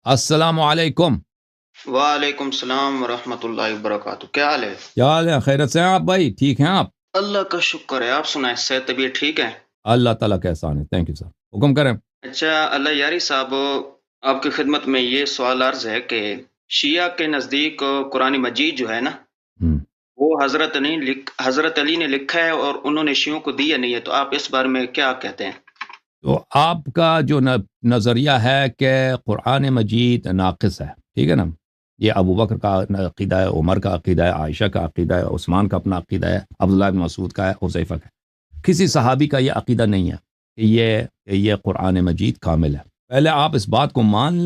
السلام علیکم. وعلیکم السلام ورحمۃ اللہ وبرکاتہ. کیا حال ہے؟ کیا حال ہے؟ خیرت سے ہیں آپ بھائی؟ ٹھیک ہیں آپ؟ اللہ کا شکر ہے. آپ سنائیں، صحت طبیعت ٹھیک ہے؟ اللہ تعالیٰ کا احسان ہے. Thank you sir. حکم کریں. اچھا اللہ یاری صاحب، آپ کی خدمت میں یہ سوال عرض ہے کہ شیعہ کے نزدیک قرآن مجید جو ہے نا، ہم، وہ حضرت علی نے لکھا ہے اور انہوں نے شیعوں کو دیا نہیں ہے، تو آپ اس بارے میں کیا کہتے ہیں؟ تو آپ کا جو نظریہ ہے کہ قرآن مجید ناقص ہے، ٹھیک ہے نا، یہ ابو بکر کا عقیدہ ہے، عمر کا عقیدہ ہے، عائشہ کا عقیدہ ہے، عثمان کا اپنا عقیدہ ہے، عبداللہ بن مسعود کا ہے، حذیفہ کا ہے. کسی صحابی کا یہ عقیدہ نہیں ہے کہ یہ قرآن مجید کامل ہے. پہلے آپ اس بات کو مان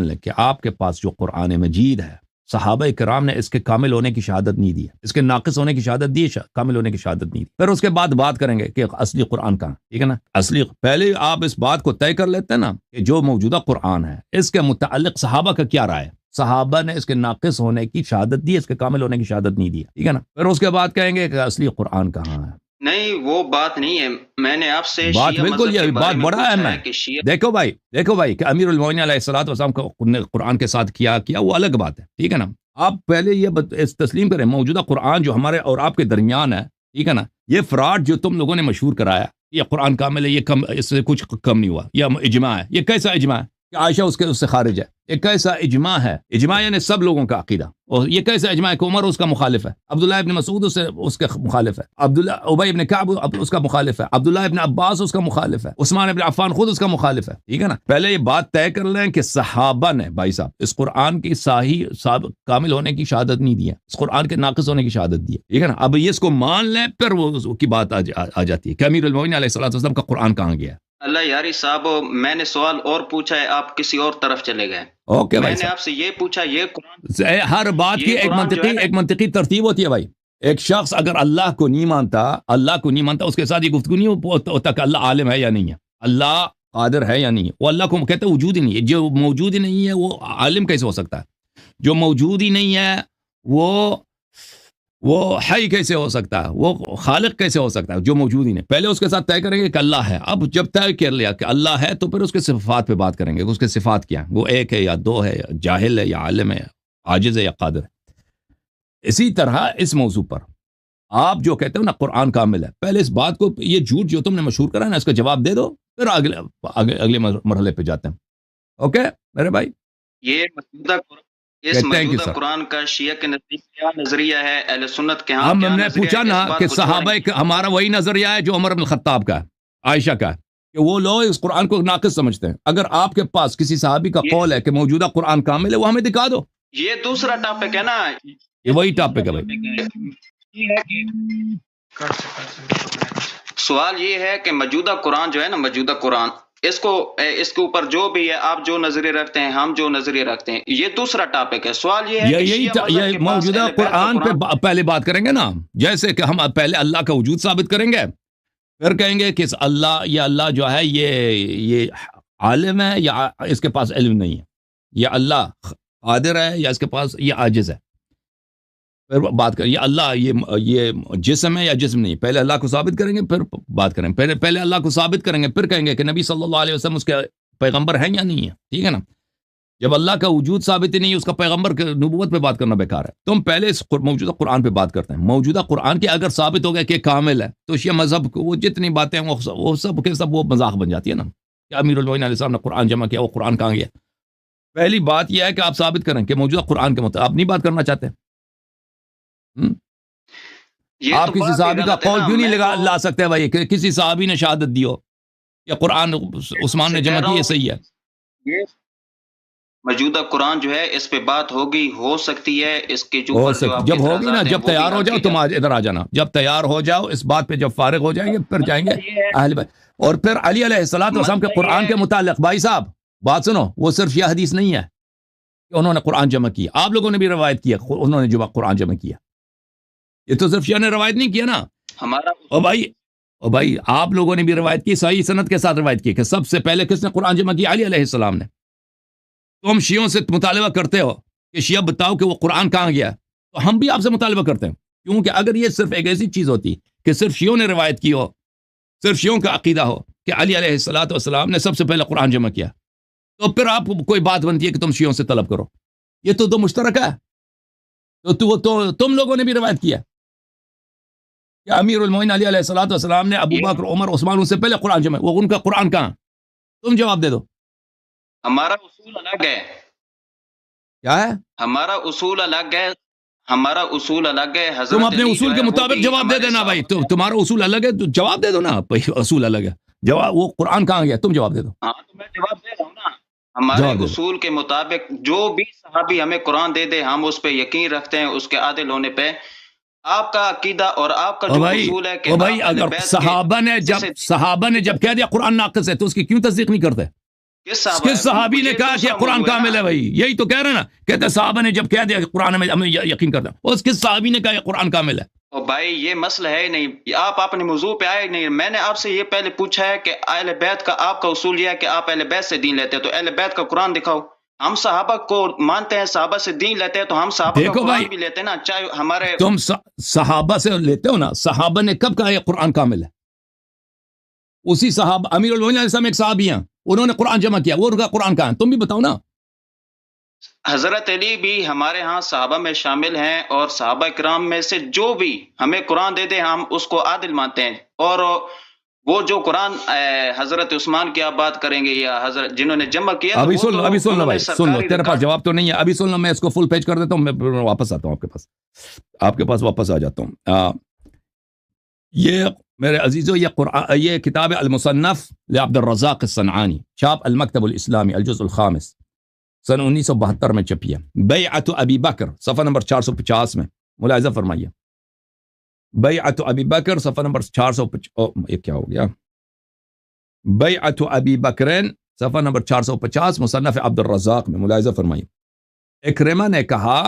لیں کہ آپ کے پاس جو قرآن مجید ہے، صحابہ کرام نے اس کے کامل ہونے کی شہادت نہیں دی ہے، اس کے ناقص ہونے کی شہادت دی ہے، کامل ہونے کی شہادت نہیں دی. پھر اس کے بعد بات کریں گے کہ اصلی قرآن کہاں، ٹھیک ہے نا. پہلے آپ اس بات کو طے کر لیتے ہیں نا کہ جو موجودہ قرآن ہے اس کے متعلق صحابہ کا کیا رائے ہے. صحابہ نے اس کے ناقص ہونے کی شہادت دی، اس کے کامل ہونے کی شہادت نہیں دی، ٹھیک ہے نا. پھر اس کے بعد کہیں گے کہ اصلی قرآن کہاں ہے. نہیں، وہ بات نہیں ہے. میں نے آپ سے بات شیعہ بالکل مذہب کے یہ بارے بات میں بڑا پوچھا اہم ہے ہے. کہ شیعہ دیکھو بھائی کہ امیر المومنین علیہ الصلوۃ والسلام کو قرآن کے ساتھ کیا وہ الگ بات ہے، ٹھیک ہے نا. آپ پہلے یہ تسلیم کریں موجودہ قرآن جو ہمارے اور آپ کے درمیان ہے، ٹھیک ہے نا، یہ فراڈ جو تم لوگوں نے مشہور کرایا، یہ قرآن کامل ہے، یہ کم، اس سے کچھ کم نہیں ہوا، یہ اجماع ہے. یہ کیسا اجماع ہے کہ عائشہ اس سے خارج ہے؟ یہ کیسا اجماع ہے؟ اجماع یعنی سب لوگوں کا عقیدہ. اور یہ کیسا اجماع ہے کہ عمر اس کا مخالف ہے، عبداللہ ابن مسعود اس کے مخالف ہے، ابی ابن کعب اس کا مخالف ہے، عبداللہ ابن عباس اس کا مخالف ہے، عثمان ابن عفان خود اس کا مخالف ہے، ٹھیک ہے نا. پہلے یہ بات طے کر لیں کہ صحابہ نے بھائی صاحب اس قرآن کی صحیح کامل ہونے کی شہادت نہیں دی ہے، اس قرآن کے ناقص ہونے کی شہادت دی ہے، ٹھیک ہے نا. اب یہ اس کو مان لیں، پھر وہ کی بات آ جاتی ہے کہ امیر المومنین علیہ الصلوۃ والسلام کا قرآن کہاں گیا. اللہ یاری صاحب، میں نے سوال اور پوچھا ہے، آپ کسی اور طرف چلے گئے. اوکے میں بھائی نے صاحب، آپ سے یہ پوچھا، یہ قرآن، ہر بات کی یہ قرآن جو ہے نا، ایک منطقی ترتیب ہوتی ہے بھائی. ایک شخص اگر اللہ کو نہیں مانتا اس کے ساتھ یہ گفتگو نہیں ہوتا کہ اللہ عالم ہے یا نہیں ہے، اللہ قادر ہے یا نہیں ہے. وہ اللہ کو کہتے ہیں وجود ہی نہیں ہے. جو موجود ہی نہیں ہے وہ عالم کیسے ہو سکتا ہے؟ جو موجود ہی نہیں ہے وہ حی کیسے ہو سکتا ہے؟ وہ خالق کیسے ہو سکتا ہے جو موجود ہی نہیں؟ پہلے اس کے ساتھ طے کریں گے کہ اللہ ہے. اب جب طے کر لیا کہ اللہ ہے تو پھر اس کے صفات پہ بات کریں گے کہ اس کے صفات کیا ہیں، وہ ایک ہے یا دو ہے، یا جاہل ہے یا عالم ہے، عاجز ہے یا قادر ہے. اسی طرح اس موضوع پر آپ جو کہتے ہو نا قرآن کامل ہے، پہلے اس بات کو، یہ جھوٹ جو تم نے مشہور کرا نا، اس کا جواب دے دو، پھر اگلے مرحلے پہ جاتے ہیں. اوکے میرے بھائی، یہ موجودہ قرآن کا شیعہ کے نزدیک کیا نظریہ ہے؟ اہل سنت کے ہاں ہم کیا نے نظریہ پوچھا ہے؟ نا اس بات کہ کو صحابہ ہمارا وہی نظریہ ہے جو عمر بن الخطاب کا ہے، عائشہ کا ہے، کہ وہ لوگ اس قرآن کو ناقص سمجھتے ہیں. اگر آپ کے پاس کسی صحابی کا قول ہے کہ موجودہ قرآن کامل ہے، وہ ہمیں دکھا دو. یہ دوسرا ٹاپک ہے نا، یہ وہی ٹاپک ہے بھائی. سوال یہ ہے کہ موجودہ قرآن جو ہے نا، موجودہ قرآن، اس کے اوپر جو بھی ہے، آپ جو نظریہ رکھتے ہیں، ہم جو نظریہ رکھتے ہیں، یہ دوسرا ٹاپک ہے. سوال یہ ہے کہ یہ موجودہ قرآن پہ پہلے بات کریں گے نا، جیسے کہ ہم پہلے اللہ کا وجود ثابت کریں گے، پھر کہیں گے کہ یہ اللہ جو ہے یہ عالم ہے یا اس کے پاس علم نہیں ہے، یا اللہ قادر ہے یا اس کے پاس یہ عاجز ہے. پھر بات کریں یہ اللہ یہ جسم ہے یا جسم نہیں. پہلے اللہ کو ثابت کریں گے، پھر بات کریں گے. پہلے اللہ کو ثابت کریں گے، پھر کہیں گے کہ نبی صلی اللہ علیہ وسلم اس کے پیغمبر ہیں یا نہیں ہے، ٹھیک ہے نا. جب اللہ کا وجود ثابت ہی نہیں، اس کا پیغمبر کے نبوت پہ بات کرنا بیکار ہے. تم پہلے اس موجودہ قرآن پہ بات کرتے ہیں. موجودہ قرآن کے اگر ثابت ہو گیا کہ کامل ہے تو شیعہ مذہب وہ جتنی باتیں وہ سب کے سب وہ مذاق بن جاتی ہے نا. کہ امیر المومنین علیہ السلام نے قرآن جمع کیا، وہ قرآن کہاں گیا؟ پہلی بات یہ ہے کہ آپ ثابت کریں کہ موجودہ قرآن کے مطابق. آپ نہیں بات کرنا چاہتے، آپ کسی صحابی کا قول کیوں نہیں لا سکتے بھائی کہ کسی صحابی نے شہادت دی ہو یا قرآن عثمان نے جمع کی، یہ صحیح ہے. موجودہ قرآن جو ہے اس پہ بات ہوگی، ہو سکتی ہے، اس کے جو جب ہوگی نا، جب تیار ہو جاؤ تم ادھر آ جانا، جب تیار ہو جاؤ اس بات پہ، جب فارغ ہو جائیں گے پھر جائیں گے اہل بیت. اور پھر علی علیہ الصلوۃ والسلام کے قرآن کے متعلق بھائی صاحب بات سنو، وہ صرف یہ حدیث نہیں ہے کہ انہوں نے قرآن جمع کیا. آپ لوگوں نے بھی روایت کیا انہوں نے جو قرآن جمع کیا، یہ تو صرف شیعہ نے روایت نہیں کیا نا ہمارا. بھائی آپ لوگوں نے بھی روایت کی، صحیح سند کے ساتھ روایت کی کہ سب سے پہلے کس نے قرآن جمع کیا؟ علی علیہ السلام نے. تم شیعوں سے مطالبہ کرتے ہو کہ شیعہ بتاؤ کہ وہ قرآن کہاں گیا، تو ہم بھی آپ سے مطالبہ کرتے ہیں. کیونکہ اگر یہ صرف ایک ایسی چیز ہوتی کہ صرف شیعوں نے روایت کی ہو، صرف شیعوں کا عقیدہ ہو کہ علی علیہ الصلوۃ والسلام نے سب سے پہلے قرآن جمع کیا، تو پھر آپ کوئی بات بنتی ہے کہ تم شیعوں سے طلب کرو. یہ تو مشترک ہے. تو تم لوگوں نے بھی روایت کیا کہ امیر المومنین علی علیہ الصلوۃ والسلام نے ابو بکر عمر عثمان ان سے پہلے قرآن جمع. وہ ان کا قرآن کہاں؟ تم جواب دے دو. ہمارا اصول الگ ہے. کیا ہے؟ ہمارا اصول الگ ہے. ہمارا اصول الگ ہے. حضرت تم اپنے علی اصول جو کے ہے وہ مطابق بھی جواب دے ہمارے دینا بھائی. صحابہ تمہارا اصول الگ ہے تو جواب دے دو نا. اصول الگ ہے. جواب وہ قرآن کہاں گیا؟ تم جواب دے دو. ہاں تو میں جواب دے رہا ہوں نا. ہمارے جواب دے دو. اصول کے مطابق جو بھی صحابی ہمیں قرآن دے دے ہم اس پہ یقین رکھتے ہیں اس کے عادل ہونے پہ. آپ کا عقیدہ اور آپ کا جو اصول ہے کہ او بھائی آپ اہل اگر بیت کے صحابہ نے جب کہہ دیا قرآن ناقص ہے تو اس کی کیوں تصدیق نہیں کرتے؟ کس صحابی نے کہا کہ قرآن کامل ہے؟ بھائی یہی تو کہہ رہے ہیں نا. کہتے صحابہ نے جب کہہ دیا کہ قرآن میں ہمیں یقین کرتا ہے. اس کس صحابی نے کہا کہ قرآن کامل ہے؟ او بھائی یہ مسئلہ ہے نہیں. آپ اپنے موضوع پہ آئے نہیں. میں نے آپ سے یہ پہلے پوچھا ہے کہ اہل بیت کا آپ کا اصول یہ ہے کہ آپ اہل بیت سے دین لیتے ہیں تو اہل بیت کا قرآن دکھاؤ. ہم صحابہ کو مانتے ہیں, صحابہ سے دین لیتے ہیں تو ہم صحابہ کا قرآن بھی لیتے ہیں نا. چاہے ہمارے تم صحابہ سے لیتے ہو نا. صحابہ نے کب کہا یہ قرآن کامل ہے؟ اسی صحابہ امیر المومنین علیہ السلام ایک صحابی ہیں, انہوں نے قرآن جمع کیا. وہ ان کا قرآن کہاں ہے؟ تم بھی بتاؤ نا. حضرت علی بھی ہمارے ہاں صحابہ میں شامل ہیں اور صحابہ کرام میں سے جو بھی ہمیں قرآن دے دے ہم اس کو عادل مانتے ہیں. اور وہ جو قرآن حضرت عثمان کی آپ بات کریں گے یا حضرت جنہوں نے جمع کیا, ابھی سن لو بھائی, سن لو. تیرے پاس جواب تو نہیں ہے. ابھی سن لو, میں اس کو فل پیج کر دیتا ہوں. میں واپس آتا ہوں آپ کے پاس واپس آ جاتا ہوں. یہ میرے عزیزو یہ کتاب المصنف لعبد الرزاق الصنعانی, چھاپ المکتب الاسلامی, الجزء الخامس, سن 1972 میں چھپی ہے. بیعت ابی بکر, صفحہ نمبر 450 میں ملاحظہ فرمائیے. بیعت ابی بکر, صفحہ نمبر 450. یہ کیا ہو گیا؟ بیعت ابی بکرین, صفحہ نمبر 450, مصنف عبد الرزاق میں ملاحظہ فرمائیے. اکرمہ نے کہا,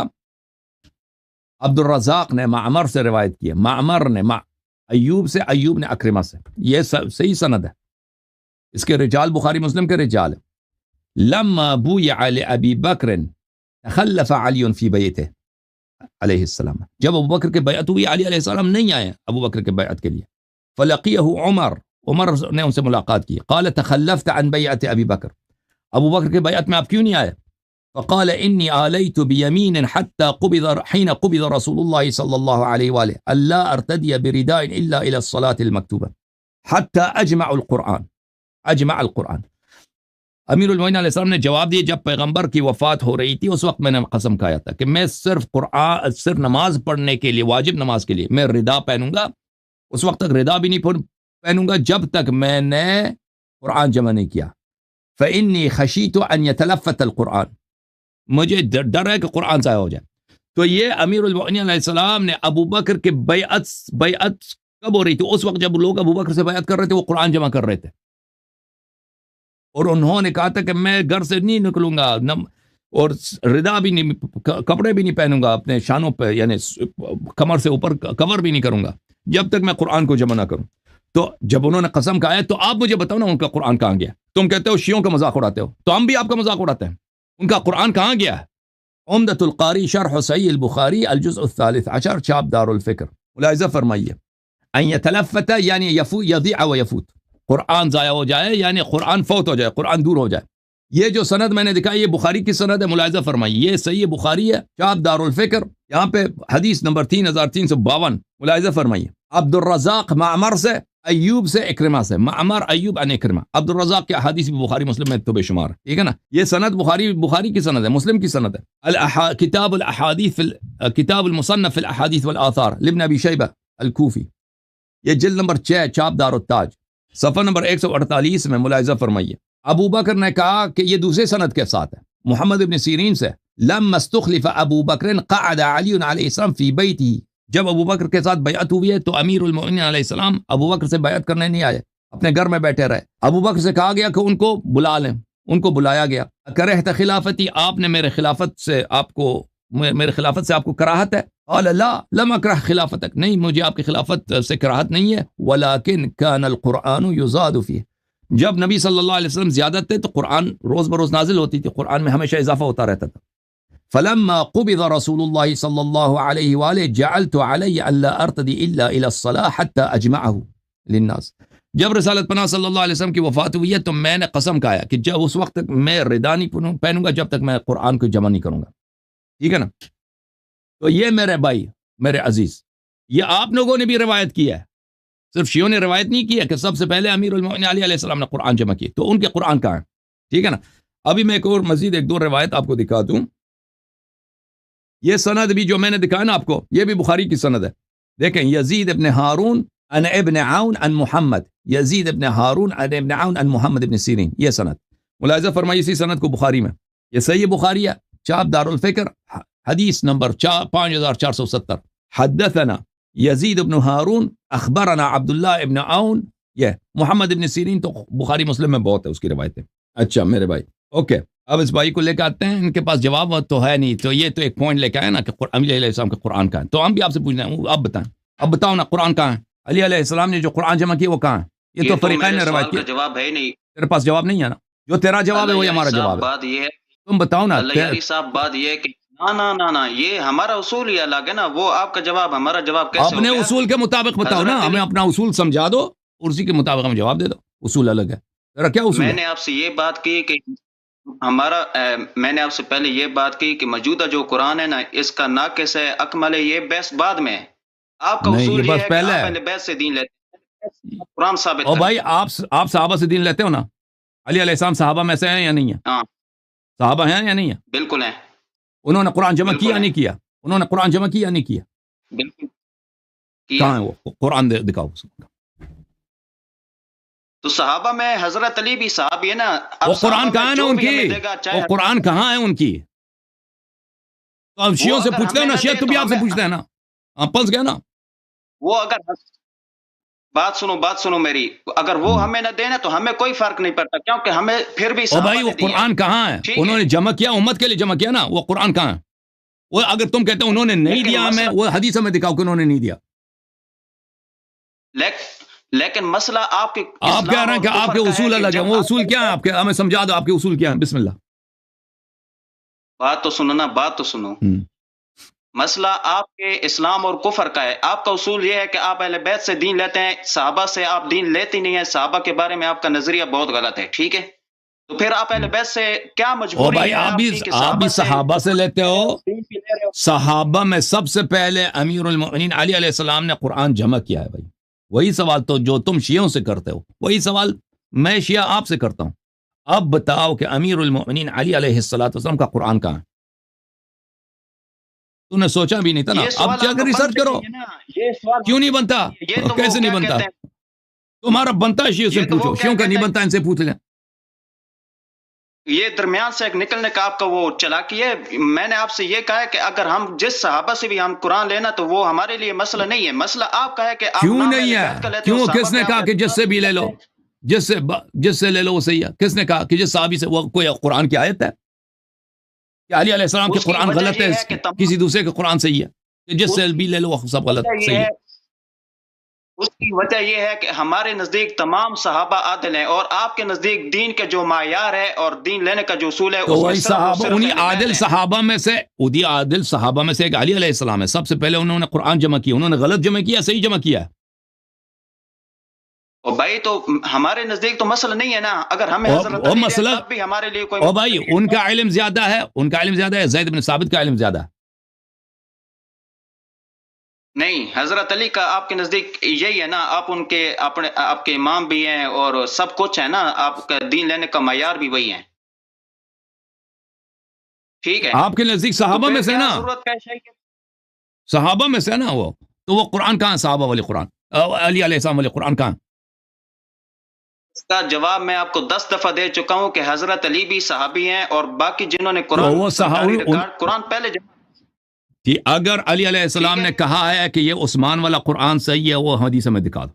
عبد الرزاق نے معمر سے روایت کی ہے, معمر نے ایوب سے, ایوب نے اکرمہ سے. یہ صحیح سند ہے. اس کے رجال بخاری مسلم کے رجال ہیں. لما بویع لأبی بکر تخلف علی فی بیتہ علیہ السلام, جب ابو بکر کے بیعت ہوئی علی علیہ السلام نہیں آئے ابو بکر کے بیعت کے لیے. فلقیہ عمر نے ان سے ملاقات کی. قال تخلفت عن بیعت ابی بکر, ابو بکر کے بیعت میں آپ کیوں نہیں آئے؟ فقال انی آلیت بیمین حتی حین قبض رسول اللہ صلی اللہ علیہ وآلہ الا ارتدی برداء الا الى الصلاة المکتوبہ حتی اجمع القرآن. امیر المومنین علیہ السلام نے جواب دیا, جب پیغمبر کی وفات ہو رہی تھی اس وقت میں نے قسم کھایا تھا کہ میں صرف نماز پڑھنے کے لیے, واجب نماز کے لیے میں ردا پہنوں گا. اس وقت تک ردا بھی نہیں پہنوں گا جب تک میں نے قرآن جمع نہیں کیا. فإنی خشیت ان یتلفت القرآن, مجھے ڈر ہے کہ قرآن ضائع ہو جائے. تو یہ امیر المومنین علیہ السلام نے ابو بکر کے بیعت کب ہو رہی تھی؟ اس وقت جب لوگ ابو بکر سے بیعت کر رہے تھے, وہ قرآن جمع کر رہے تھے. اور انہوں نے کہا تھا کہ میں گھر سے نہیں نکلوں گا اور ردا بھی نہیں, کپڑے بھی نہیں پہنوں گا اپنے شانوں پہ, یعنی کمر سے اوپر کور بھی نہیں کروں گا جب تک میں قرآن کو جمع نہ کروں. تو جب انہوں نے قسم کھایا تو آپ مجھے بتاؤ نا ان کا قرآن کہاں گیا؟ تم کہتے ہو شیعوں کا مذاق اڑاتے ہو, تو ہم بھی آپ کا مذاق اڑاتے ہیں. ان کا قرآن کہاں گیا ہے؟ عمدۃ القاری شرح صحیح البخاری, الجزء الثالث عشر, چھاپ دار الفکر. ملاحظہ فرمائیے. ان یتلفت یعنی یضیع و یفوت, قرآن ضائع ہو جائے یعنی قرآن فوت ہو جائے, قرآن دور ہو جائے. یہ جو سند میں نے دکھائی یہ بخاری کی سند ہے, ملاحظہ فرمائیے. یہ صحیح بخاری ہے, چھاپ دار الفکر, یہاں پہ حدیث نمبر 3352. ملاحظہ فرمائیے. عبد الرزاق معمر سے, ایوب سے, اکرمہ سے. معمر ایوب عن اکرمہ. عبد الرزاق کی حدیث بھی بخاری مسلم میں تو بے شمار ہے, ٹھیک ہے نا. یہ سند بخاری کی سند ہے, مسلم کی سند ہے. کتاب الاحادیث کتاب المصنف فی الاحادیث والآثار لابن ابی شیبہ الکوفی, یہ جلد نمبر 6, چھاپ دار التاج, صفحہ نمبر 148 میں. ملاحظہ فرمائیے. ابو بکر نے کہا کہ یہ دوسرے سند کے ساتھ ہے, محمد ابن سیرین سے. لما استخلف ابو بکر قعد علی علیہ السلام فی بیتہ, جب ابو بکر کے ساتھ بیعت ہوئی ہے تو امیر المومنین علیہ السلام ابو بکر سے بیعت کرنے نہیں آئے, اپنے گھر میں بیٹھے رہے. ابو بکر سے کہا گیا کہ ان کو بلا لیں, ان کو بلایا گیا. کرہت خلافتی, آپ نے میرے خلافت سے آپ کو کراہت ہے؟ قال لا لم اکرہ خلافتک, نہیں مجھے آپ کی خلافت سے کراہت نہیں ہے. ولکن کان القرآن یزاد فیہ, جب نبی صلی اللہ علیہ وسلم زیادت تھے تو قرآن روز بروز نازل ہوتی تھی, قرآن میں ہمیشہ اضافہ ہوتا رہتا تھا. فلما قبض رسول اللہ صلی اللہ علیہ وآلہ جعلت علی ان لا ارتدی الا الى الصلاة حتى اجمعه للناس, جب رسالت پناہ صلی اللہ علیہ وسلم کی وفات ہوئی ہے تو میں نے قسم کھایا کہ جب اس وقت تک میں ردا نہیں پہنوں گا جب تک میں قرآن کو جمع نہیں کروں گا. ٹھیک ہے نا. تو یہ میرے بھائی میرے عزیز یہ آپ لوگوں نے بھی روایت کی ہے, صرف شیعوں نے روایت نہیں کی ہے کہ سب سے پہلے امیر المومنین علی علیہ السلام نے قرآن جمع کی. تو ان کے قرآن کہاں ہے؟ ٹھیک ہے نا. ابھی میں ایک اور مزید ایک دو روایت آپ کو دکھا دوں. یہ سند بھی جو میں نے دکھایا نا آپ کو یہ بھی بخاری کی سند ہے. دیکھیں یزید ابن ہارون عن ابن عون عن محمد, یزید ابن ہارون عن ابن عون عن محمد ابن سیرین, یہ سند ملاحظہ فرمائی اسی سند کو بخاری میں. یہ صحیح بخاری ہے, چاپ دار الفکر, حدیث نمبر 5470. حدثنا یزید ابن ہارون اخبرنا عبداللہ ابن عون, یہ محمد ابن سیرین تو بخاری مسلم میں بہت ہے اس کی روایتیں. اچھا میرے بھائی اوکے, اب اس بھائی کو لے کے آتے ہیں, ان کے پاس جواب تو ہے نہیں, تو یہ تو ایک پوائنٹ لے کے آئے نا کہ علی علیہ السلام کا قرآن کہاں ہے. تو ہم بھی آپ سے پوچھ رہے ہیں, اب بتائیں, اب بتاؤ نا قرآن کہاں ہے؟ علی علیہ السلام نے جو قرآن جمع کیا وہ کہاں ہے؟ یہ تو فریقین نے روایت کیا. جواب ہے نہیں, تیرے پاس جواب نہیں ہے نا, جو تیرا جواب ہے وہی ہمارا جواب ہے. بات یہ ہے تم بتاؤ نا صاحب, بات یہ ہے کہ نا یہ ہمارا اصول ہی الگ ہے نا, وہ آپ کا جواب ہمارا جواب کیسے اپنے اصول کے مطابق بتاؤ نا, ہمیں اپنا اصول سمجھا دو اور اسی کے مطابق ہمیں جواب دے دو. اصول الگ ہے تیرا, کیا اصول ہے؟ میں نے آپ سے یہ بات کی کہ میں نے آپ سے پہلے یہ بات کی کہ موجودہ جو قرآن ہے نا اس کا ناقص ہے, اکمل ہے, یہ بحث بعد میں ہے. آپ کا اصول یہ ہے کہ آپ پہلے بیعت سے دین لیتے ہیں, قرآن ثابت اور بھائی آپ صحابہ سے دین لیتے ہو نا, علی علیہ السلام صحابہ میں سے ہیں یا نہیں ہیں؟ ہاں صحابہ ہیں یا نہیں ہیں؟ بالکل ہیں. انہوں نے قرآن جمع کیا نہیں کیا؟ انہوں نے قرآن جمع کیا نہیں کیا؟ بالکل. کہاں ہے وہ قرآن دکھاؤ. تو صحابہ میں حضرت علی بھی صحابی ہے نا. وہ قرآن کہاں ہے نا ان کی, وہ قرآن کہاں ہے ان کی؟ تو اب شیعوں سے پوچھتے ہیں نا, شیعہ تو بھی آپ سے پوچھتے ہیں نا, آپ پنس گئے نا. وہ اگر بات سنو میری, اگر وہ ہمیں نہ دینا تو ہمیں کوئی فرق نہیں پڑتا, کیونکہ ہمیں پھر بھی او بھائی وہ قرآن کہاں ہے؟ انہوں نے جمع کیا, امت کے لیے جمع کیا نا, وہ قرآن کہاں ہے؟ وہ اگر تم کہتے ہیں انہوں نے نہیں دیا ہمیں, وہ حدیث میں دکھاؤ کہ انہوں نے نہیں دیا. لیکن مسئلہ آپ کہہ رہے ہیں کہ آپ کے اصول الگ ہیں, وہ اصول کیا ہیں آپ کے, ہمیں سمجھا دو آپ کے اصول کیا ہیں. بسم اللہ. بات تو سنو. مسئلہ آپ کے اسلام اور کفر کا ہے. آپ کا اصول یہ ہے کہ آپ اہل بیت سے دین لیتے ہیں, صحابہ سے آپ دین لیتے نہیں ہیں, صحابہ کے بارے میں آپ کا نظریہ بہت غلط ہے. ٹھیک ہے, تو پھر آپ اہل بیت سے کیا مجبوری ہے؟ آپ بھی صحابہ سے لیتے ہو. صحابہ میں سب سے پہلے امیر المؤمنین علی علیہ السلام نے قرآن جمع کیا ہے. بھائی وہی سوال تو جو تم شیعوں سے کرتے ہو, وہی سوال میں شیعہ آپ سے کرتا ہوں. اب بتاؤ کہ امیر المؤمنین علی علیہ السلام کا قرآن کہاں ہے؟ تو نے سوچا بھی نہیں تھا نا, اب جا کر ریسرچ کرو. کیوں نہیں بنتا, کیسے نہیں بنتا؟ تمہارا بنتا ہے شیعوں سے پوچھو, شیعوں کا نہیں بنتا ان سے پوچھ لیں. یہ درمیان سے ایک نکلنے کا آپ کا وہ چلاکی ہے. میں نے آپ سے یہ کہا ہے کہ اگر ہم جس صحابہ سے بھی ہم قرآن لینا تو وہ ہمارے لیے مسئلہ نہیں ہے. مسئلہ آپ کا ہے کہ کیوں نہیں ہے؟ کیوں, کس نے کہا کہ جس سے بھی لے لو, جس سے لے لو وہ صحیح ہے؟ کس نے کہا کہ جس صحابی سے, وہ کوئی قرآن کی آیت ہے کہ علی علیہ السلام کے قرآن غلط ہے, کسی دوسرے کے قرآن صحیح ہے, کہ جس سے بھی لے لو وہ سب غلط صحیح ہے؟ اس کی وجہ یہ ہے کہ ہمارے نزدیک تمام صحابہ عادل ہیں, اور آپ کے نزدیک دین کا جو معیار ہے اور دین لینے کا جو اصول ہے, تو وہی صحابہ, انہی عادل صحابہ میں سے, عادل صحابہ میں سے ایک علی علیہ السلام ہے. سب سے پہلے انہوں نے قرآن جمع کیا. انہوں نے غلط جمع کیا, صحیح جمع کیا ہے؟ اور بھائی تو ہمارے نزدیک تو مسئلہ نہیں ہے نا. اگر ہمیں حضرت علی مسئلہ بھی ہمارے لیے کوئی, او بھائی ان کا علم زیادہ ہے, ان کا علم زیادہ ہے, زید بن ثابت کا علم زیادہ ہے. نہیں, حضرت علی کا آپ کے نزدیک یہی ہے نا, آپ ان کے اپنے آپ کے امام بھی ہیں اور سب کچھ ہے نا, آپ کا دین لینے کا معیار بھی وہی ہے. ٹھیک ہے, آپ کے نزدیک صحابہ میں سے نا, صحابہ میں سے نا وہ, تو وہ قرآن کہاں؟ صحابہ والے قرآن, علی علیہ السلام والے قرآن کہاں؟ اس کا جواب میں آپ کو 10 دفعہ دے چکا ہوں کہ حضرت علی بھی صحابی ہیں, اور باقی جنہوں نے قرآن پہلے کہ اگر علی علیہ السلام نے کہا ہے کہ یہ عثمان والا قرآن صحیح ہے, وہ حدیث میں دکھا دو,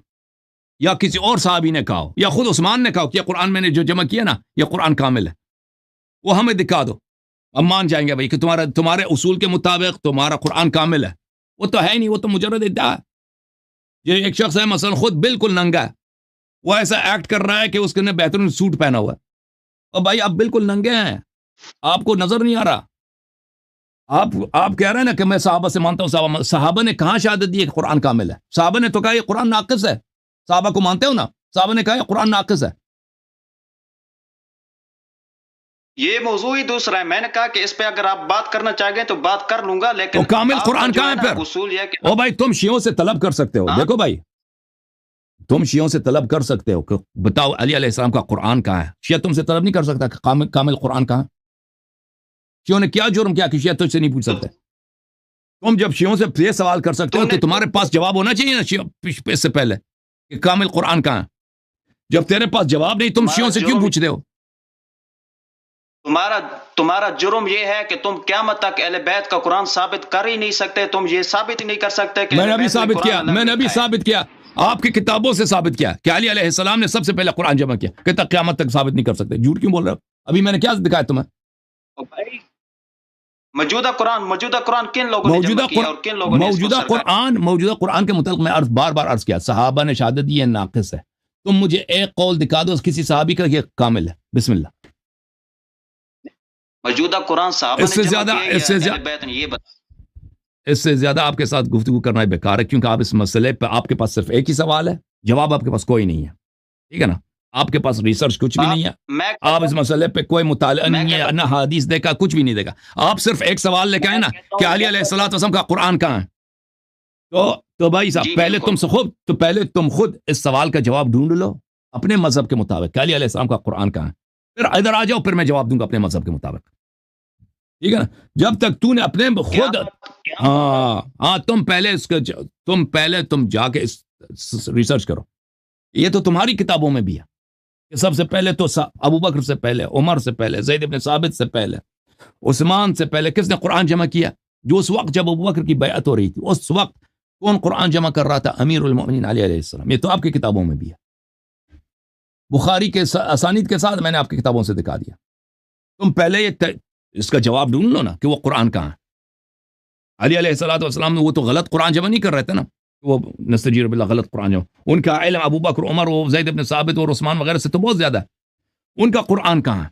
یا کسی اور صحابی نے کہا ہو, یا خود عثمان نے کہا ہو کہ یہ قرآن میں نے جو جمع کیا نا یہ قرآن کامل ہے, وہ ہمیں دکھا دو. ہم مان جائیں گے بھائی کہ تمہارے اصول کے مطابق تمہارا قرآن کامل ہے. وہ تو ہے نہیں, وہ تو مجرد ادعا ہے. یہ ایک شخص ہے مثلا خود بالکل ننگا ہے, وہ ایسا ایکٹ کر رہا ہے کہ اس نے بہترین سوٹ پہنا ہوا ہے, اور بھائی آپ بالکل ننگے ہیں, آپ کو نظر نہیں آ رہا. آپ کہہ رہے ہیں نا کہ میں صحابہ سے مانتا ہوں. صحابہ نے کہاں شہادت دی کہ قرآن کامل ہے؟ صحابہ نے تو کہا یہ قرآن ناقص ہے. صحابہ کو مانتے ہو نا, صحابہ نے کہا قرآن ناقص ہے. یہ موضوع ہی دوسرا ہے. میں نے کہا کہ اس پہ اگر آپ بات کرنا چاہیں تو بات کر لوں گا، لیکن تو کامل قرآن کہاں ہے پھر؟ اصول یہ کہ او بھائی تم شیعوں سے طلب کر سکتے ہو. دیکھو بھائی تم شیعوں سے طلب کر سکتے ہو کہ بتاؤ علی علیہ السلام کا قرآن کہاں ہے. شیعہ تم سے طلب نہیں کر سکتا کہ کامل قرآن کہاں. شیعوں نے کیا جرم کیا کہ شیعہ تجھ سے نہیں پوچھ سکتے؟ تم جب شیعوں سے یہ سوال کر سکتے ہو تو تمہارے پاس جواب ہونا چاہیے نا اس سے پہلے کہ کامل قرآن کہاں ہے. جب تیرے پاس جواب نہیں تم شیعوں سے کیوں پوچھ رہے ہو؟ تمہارا جرم یہ ہے کہ تم قیامت تک اہل بیت کا قرآن ثابت کر ہی نہیں سکتے. تم یہ ثابت ہی نہیں کر سکتے کہ میں نے ابھی ثابت کیا آپ کی کتابوں سے ثابت کیا کہ علی علیہ السلام نے سب سے پہلے قرآن جمع کیا. کہ تک قیامت تک ثابت نہیں کر سکتے. جھوٹ کیوں بول رہے ہو؟ ابھی میں نے کیا دکھایا تمہیں؟ موجودہ قرآن کن لوگوں نے جمع کیا اور کن لوگوں نے موجودہ قرآن کے متعلق میں بار بار عرض کیا صحابہ نے شہادت دی ہے ناقص ہے. تم مجھے ایک قول دکھا دو کسی صحابی کا یہ کامل ہے. بسم اللہ. موجودہ قرآن صحابہ اس سے زیادہ آپ کے ساتھ گفتگو کرنا بیکار ہے، کیونکہ آپ اس مسئلے پہ آپ کے پاس صرف ایک ہی سوال ہے، جواب آپ کے پاس کوئی نہیں ہے. ٹھیک ہے نا؟ آپ کے پاس ریسرچ کچھ بھی نہیں ہے. آپ اس مسئلے پہ کوئی مطالعہ نہیں ہے، نہ حدیث دیکھا، کچھ بھی نہیں دیکھا. آپ صرف ایک سوال لے کے آئے نا کہ علی علیہ السلام کا قرآن کہاں ہے. تو بھائی صاحب پہلے تم خود اس سوال کا جواب ڈھونڈ لو اپنے مذہب کے مطابق کہ علی علیہ السلام کا قرآن کہاں ہے. پھر ادھر آ جاؤ، پھر میں جواب دوں گا اپنے مذہب کے مطابق. ٹھیک ہے نا؟ جب تک تو نے اپنے خود تم پہلے جا کے ریسرچ کرو. یہ تو تمہاری کتابوں میں بھی ہے کہ سب سے پہلے تو ابو بکر سے پہلے، عمر سے پہلے، زید بن ثابت سے پہلے، عثمان سے پہلے کس نے قرآن جمع کیا؟ جو اس وقت جب ابو بکر کی بیعت ہو رہی تھی اس وقت کون قرآن جمع کر رہا تھا؟ امیر المؤمنین علی علیہ السلام. یہ تو آپ کی کتابوں میں بھی ہے. بخاری کے اسانید کے ساتھ میں نے آپ کی کتابوں سے دکھا دیا. تم پہلے اس کا جواب ڈھونڈ لو نا کہ وہ قرآن کہاں ہے. علی علیہ السلام وہ تو غلط قرآن جمع نہیں کر رہے تھے نا، وہ نستجیر باللہ غلط قرآن جمع. ان کا علم ابو بکر، عمر، زید بن ثابت اور عثمان وغیرہ سے تو بہت زیادہ ہے. ان کا قرآن کہاں ہے؟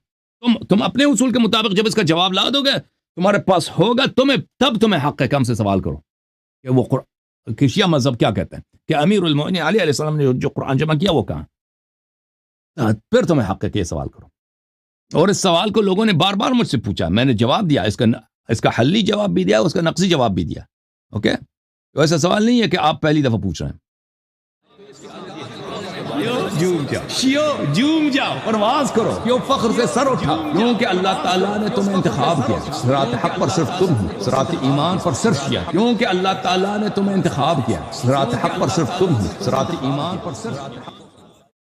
تم اپنے اصول کے مطابق جب اس کا جواب لا دو گے تمہارے پاس ہوگا، تب تمہیں حق ہے کہ ہم سے سوال کرو کہ وہ شیعہ مذہب کیا کہتے ہیں کہ امیر المؤمنین علی علیہ السلام نے جو قرآن جمع کیا وہ کہاں. پھر تمہیں حق ہے کہ یہ سوال کرو. اور اس سوال کو لوگوں نے بار بار مجھ سے پوچھا، میں نے جواب دیا. اس کا حلی جواب بھی دیا، اس کا نقصی جواب بھی دیا. اوکے، تو ایسا سوال نہیں ہے کہ آپ پہلی دفعہ پوچھ رہے ہیں. جوم جاؤ، پرواز کرو، کیوں فخر سے سر اٹھا، کیونکہ اللہ تعالیٰ نے تمہیں انتخاب کیا. صراط حق پر صرف تم ہو، صراط ایمان پر صرف شیعہ. کیونکہ اللہ تعالیٰ نے تمہیں انتخاب کیا. صراط حق پر صرف تم ہو، صراط ایمان پر صرف